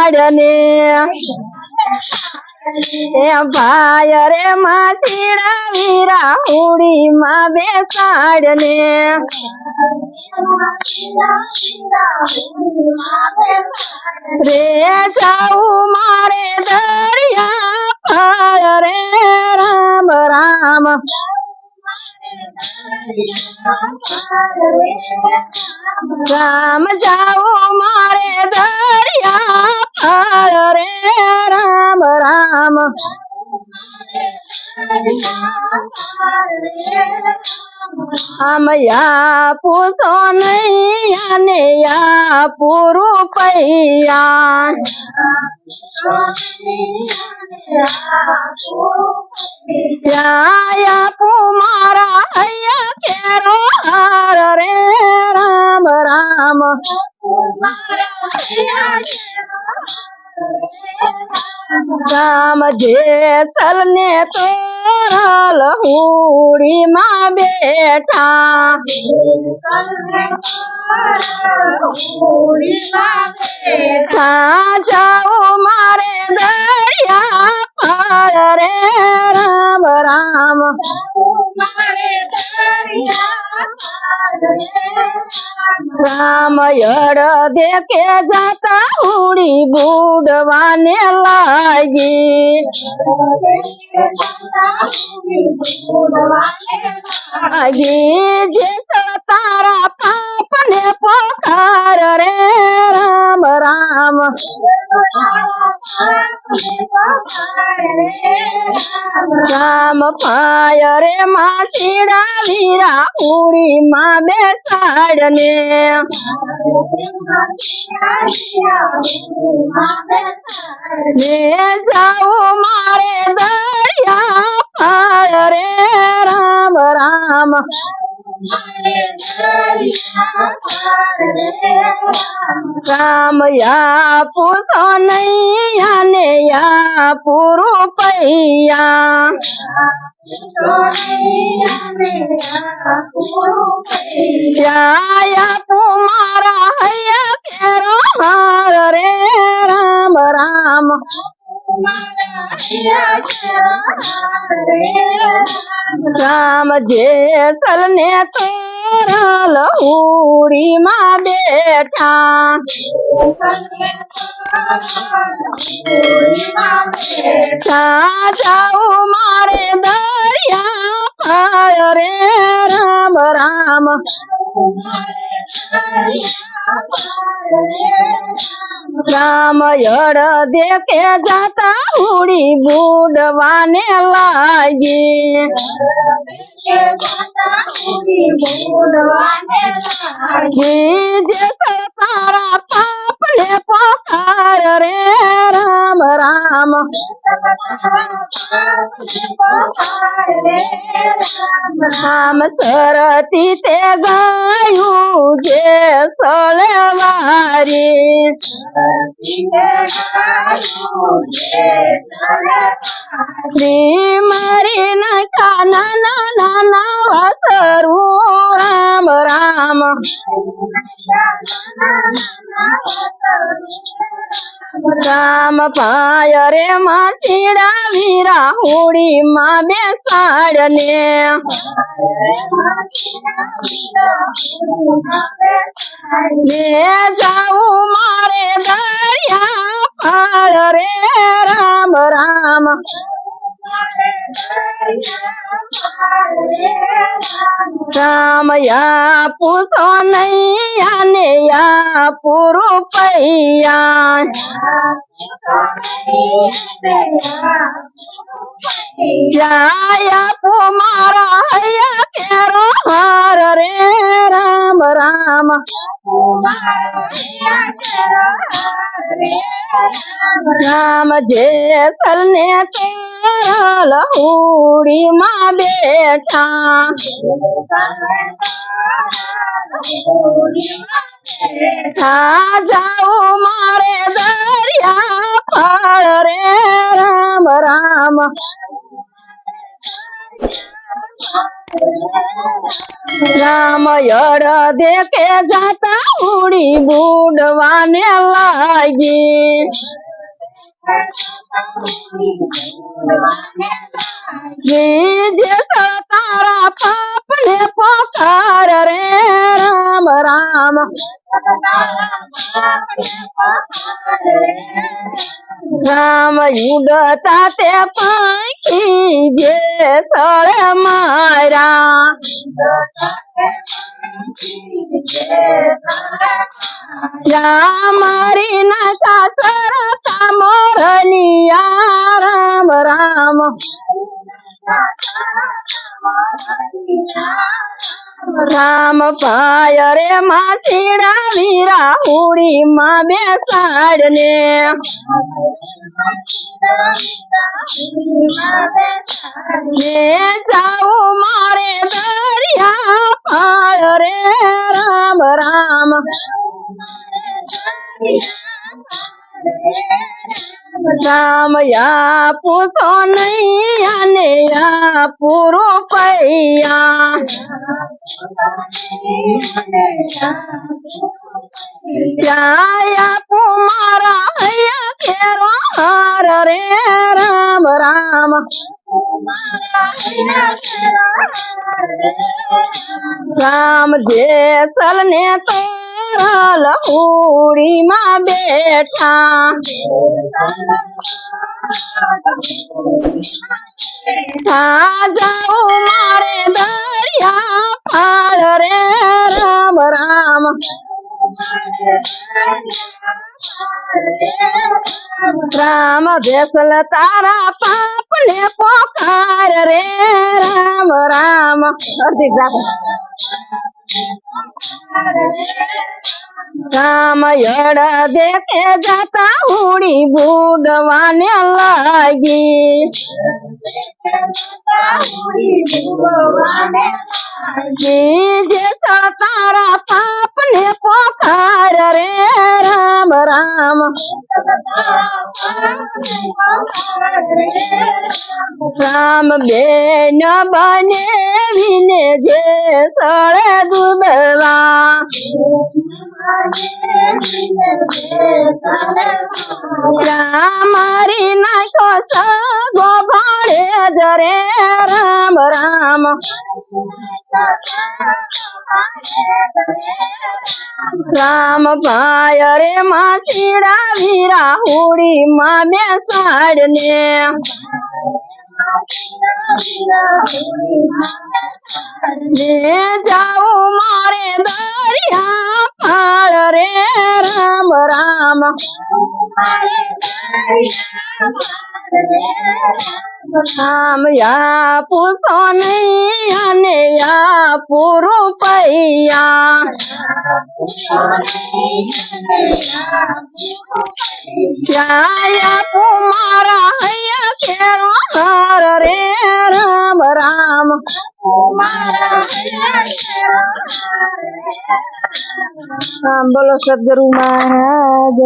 બેસાડને એ ભાઈ રે માસીડા વીરા હુડી માં બેસાડને રે જાઉં મારે દરિયા પાર રે રામ રામ રામ જાઉં મારે દરિયા પાર રે રામ રામ આમ યા પૂછો નહીં અને યા પૂરું પૈયા યા મારા હૈયા કેરો હાર રે રામ રામ રામ જેસલ ને તોરલ હુડી માં બેઠા જાઉં મારે દરિયા પાર રે રામ રામ રામ યડ દેખે જાતા હુડી બુડવાને લાગી જે તારા પાપ ને પોકાર રે રામ રામ રામ પાય રે માસીડા વીરા હુડી માં બેસાડને જાઉં મારે દરિયા પાર રે રામ રામ રામ યા પૂછો નહીં અને યા પૂરું પૈયા યા મારા હૈયા કેરો હાર રે રામ રામ રામ જેસલ ને તોરલ હુડી માં બેઠા જાઉં મારે દરિયા પાર રે રામ રામ રામ યડ દેખે જાતા હુડી બુડવાને લાગી જે તારા પાપ ને પોકાર રે રામ રામ રામ સરતી તે ગાયું જે સળે મારી મારી નાખા નાના નાના વાસરું રામ રામ રામ પાય રે માસીડા વીરા હુડી માં બેસાડને જાઉં મારે દરિયા પાર રે રામ રામ રામ યા પૂછો નહીં અને યા પૂરું પૈયા યા મારા હૈયા કેરો હાર રે રામ રામ રામ જેસલ ને તોરલ હુડી માં બેઠા જાઉં મારે દરિયા પાર રે રામ રામ રામ યડ દેખે જાતા ઉડી બુડવાને લાગી જે તારા પાપ ને પોકાર રે રામ રામ રામ યુડતા તે પાંખી જે સળ મારા મારી નાખા સરતા મોરનિયા રામ રામ રામ પાય રે માસીડા વીરા હુડી માં બેસાડ ને જાઉં મારે દરિયા પાય રે રામ રામ રામ યા પૂછો નહીં અને યા પૂરો પૈયા ચાયા પુમારા હૈયા કેરો હાર રે રામ રામ રામ જેસલ ને તોરલ ઉડી માં બેઠા જાઉં મારે દરિયા પાર રે રામ રામ રામ જેસલ તારા પાપ ને પોકાર રે રામ રામ રામ યડ દેખે જાતા ઉડી બુડવાને લાગી જે તારા પાપ ને પોકાર રે રામ રામ રામ બેન બને વિને જે સળે દુબવા મારી નાખો સગો ભાડે જરે રામ રામ રામ ભાય રે માસીડા વીરા હુડી માં બેસાડ ને જાઉં મારે દરિયા પાળ રે રામ રામ રામ યા પૂછો નહીં અને યા પૂરું પૈયા પુમારા હૈયા કેરો હાર રે રામ રામ બોલો સદગુરુ મહારાજ